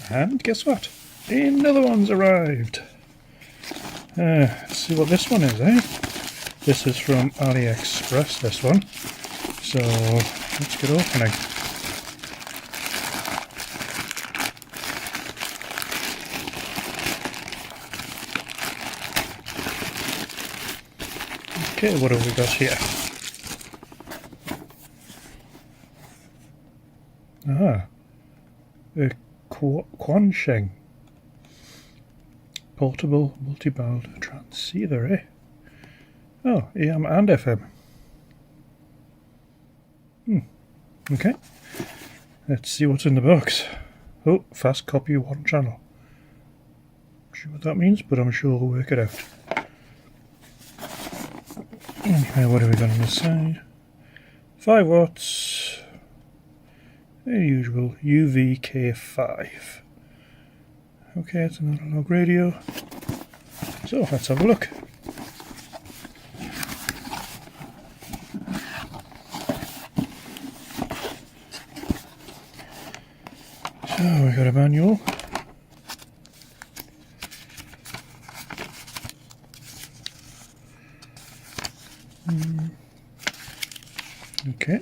And guess what? Another one's arrived. Let's see what this one is, eh? This is from AliExpress, this one. So let's get opening. Okay, what have we got here? A Quansheng portable multi-band transceiver, eh? Oh, AM and FM. Okay, let's see what's in the box. Oh, fast copy one channel. Not sure what that means, but I'm sure we'll work it out. Okay, what have we got on this side? 5 watts. The usual UV-K5. Okay, it's an analog radio. So let's have a look. So we got a manual. Okay.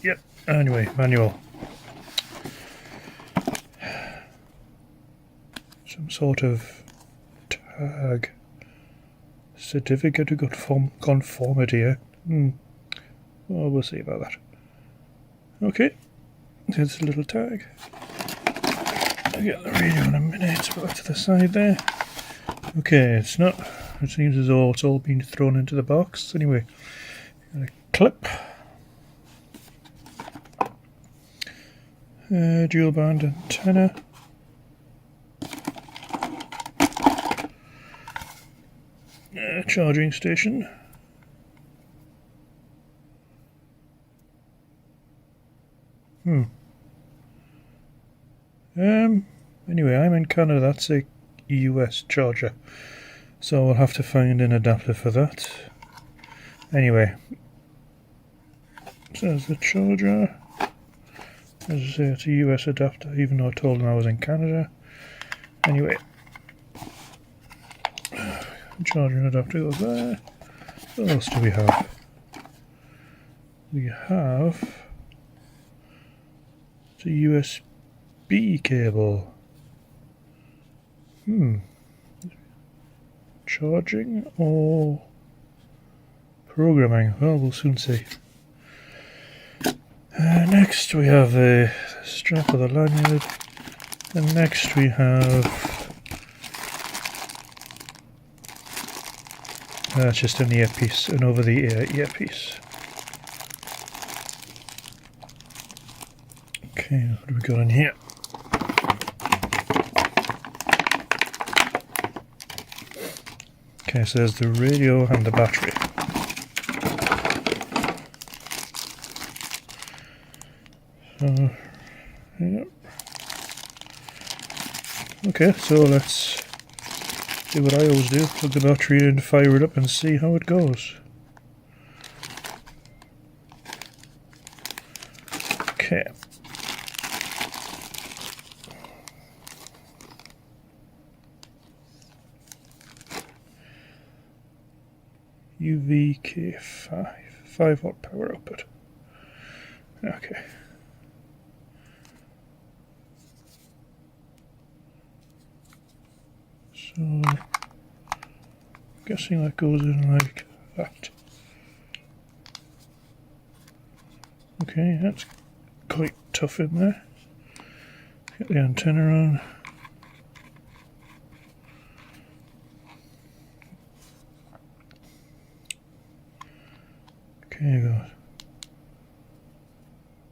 Yep. Anyway, manual. Some sort of tag. Certificate of good conformity, eh? Well, we'll see about that. Okay. There's a little tag. I'll get the radio in a minute. Put that to the side there. Okay, it's not. It seems as though it's all been thrown into the box. Anyway, got a clip. Dual band antenna. Charging station. Anyway, I'm in Canada. That's a US charger, so I'll have to find an adapter for that. Anyway, so there's the charger. As I say, it's a US adapter, even though I told them I was in Canada. Anyway, charging adapter goes there. What else do we have? We have the USB cable. Charging or programming? Well, we'll soon see. Next we have the strap of the lanyard, and next we have just an earpiece, an over-the-ear earpiece. Okay, what do we got in here? Okay, so there's the radio and the battery. Yep. Okay, so let's do what I always do, plug the battery in, fire it up and see how it goes. Okay. UV-K5, 5 watt power output. Okay. So, I'm guessing that goes in like that. Okay, that's quite tough in there. Get the antenna on. Okay, you got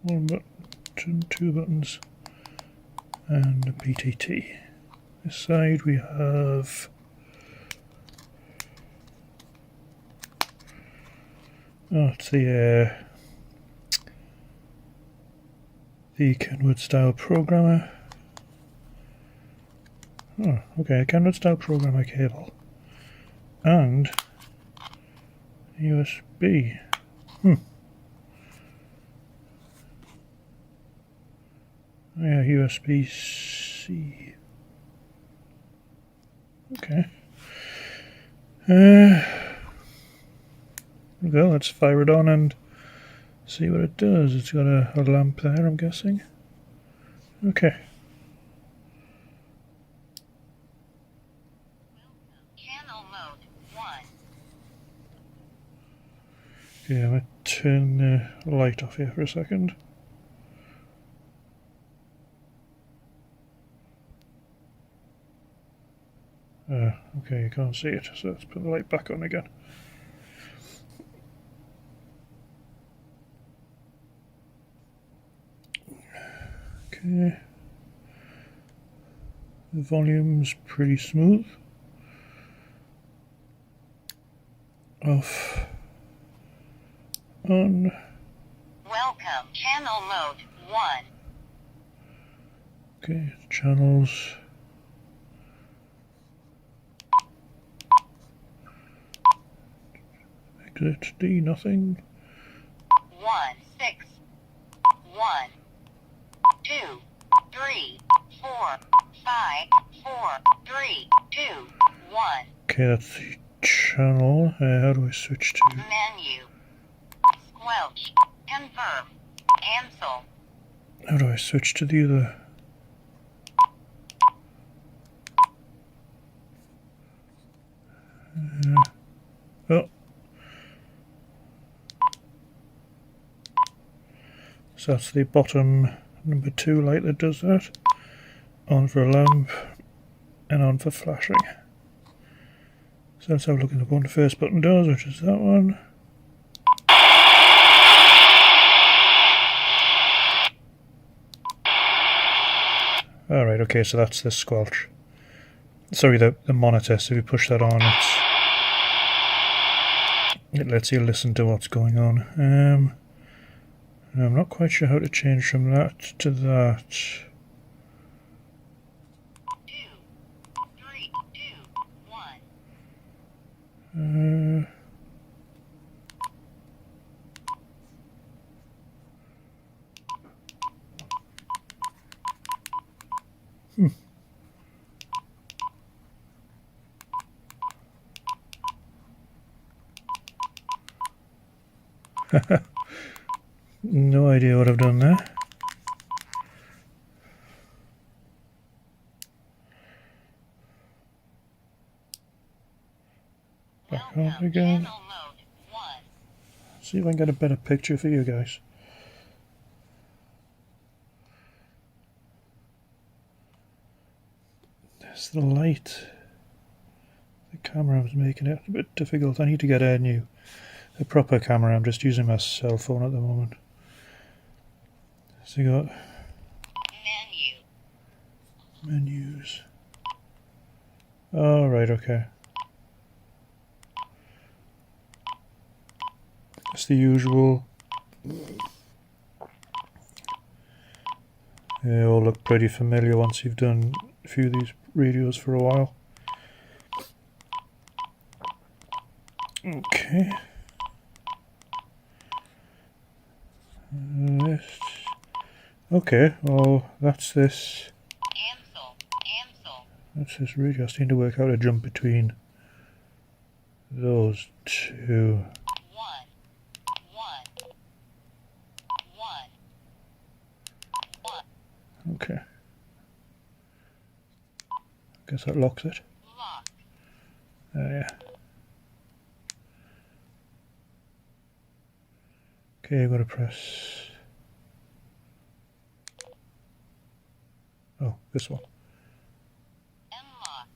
one button, 2 buttons, and a PTT. This side we have it's the Kenwood style programmer. Oh, okay, a Kenwood style programmer cable, and USB. Yeah, USB-C. Okay. Okay, let's fire it on and see what it does. It's got a lamp there, I'm guessing. Okay. Channel mode 1. Okay, I'm going to turn the light off here for a second. Okay, you can't see it, so let's put the light back on again. Okay. The volume's pretty smooth. Off. On. Welcome. Channel mode 1. Okay, channels. Exit D, nothing. 1, 6, 1, 2, 3, 4, 5, 4, 3, 2, 1. Okay, that's the channel. How do I switch to? Menu. Squelch. Confirm. Cancel. How do I switch to the other? Oh. So that's the bottom number 2 light that does that. On for a lamp and on for flashing. So let's have a look at what the first button does, which is that one. Alright, okay, so that's the squelch. Sorry, the monitor, so if you push that on, it lets you listen to what's going on. I'm not quite sure how to change from that to that. 2, 3, 2, 1. No idea what I've done there. Back on Welcome. again. Channel mode 1. See if I can get a better picture for you guys. There's the light. The camera was making it a bit difficult. I need to get a proper camera. I'm just using my cell phone at the moment. So you got menus. Oh, right, okay. It's the usual. They all look pretty familiar once you've done a few of these radios for a while. Okay. This. Okay, well, that's this. Cancel. That's this radio. I just need to work out a jump between those two. 1. Okay. Guess that locks it. Lock. Yeah. Okay, I've got to press. Oh, this one. Unlock.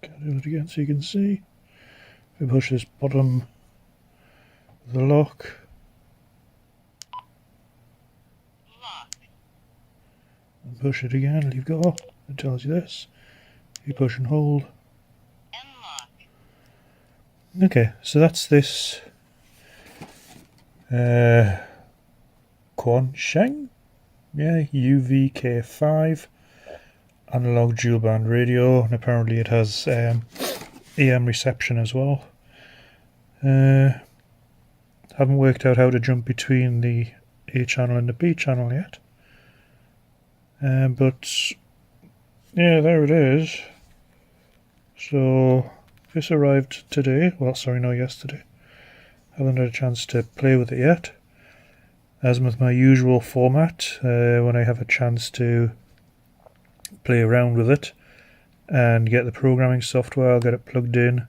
Gotta do it again so you can see. If I push this bottom of the lock. Lock. And push it again, leave go. It tells you this. You push and hold. Unlock. Okay, so that's this Quansheng UV-K5 analog dual band radio, and apparently it has AM reception as well. Haven't worked out how to jump between the A channel and the B channel yet. But yeah, there it is. So this arrived today. Well, sorry, no, yesterday. Haven't had a chance to play with it yet. As with my usual format, when I have a chance to play around with it and get the programming software, I'll get it plugged in.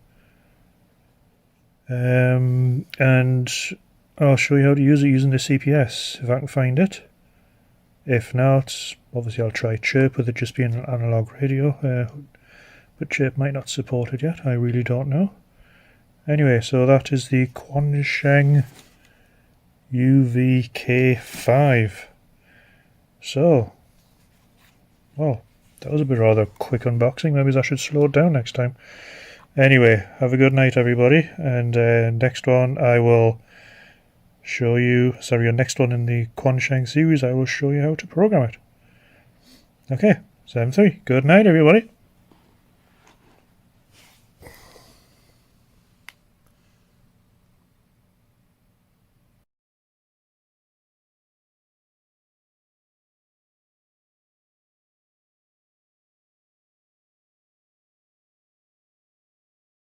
And I'll show you how to use it using the CPS, if I can find it. If not, obviously I'll try Chirp with it just being an analog radio, but Chirp might not support it yet, I really don't know. Anyway, so that is the Quansheng UV-K5. So, well, that was a bit rather quick unboxing. Maybe I should slow it down next time. Anyway, have a good night, everybody. And next one I will show you, sorry, next one in the Quansheng series, I will show you how to program it. Okay, 7-3. Good night, everybody.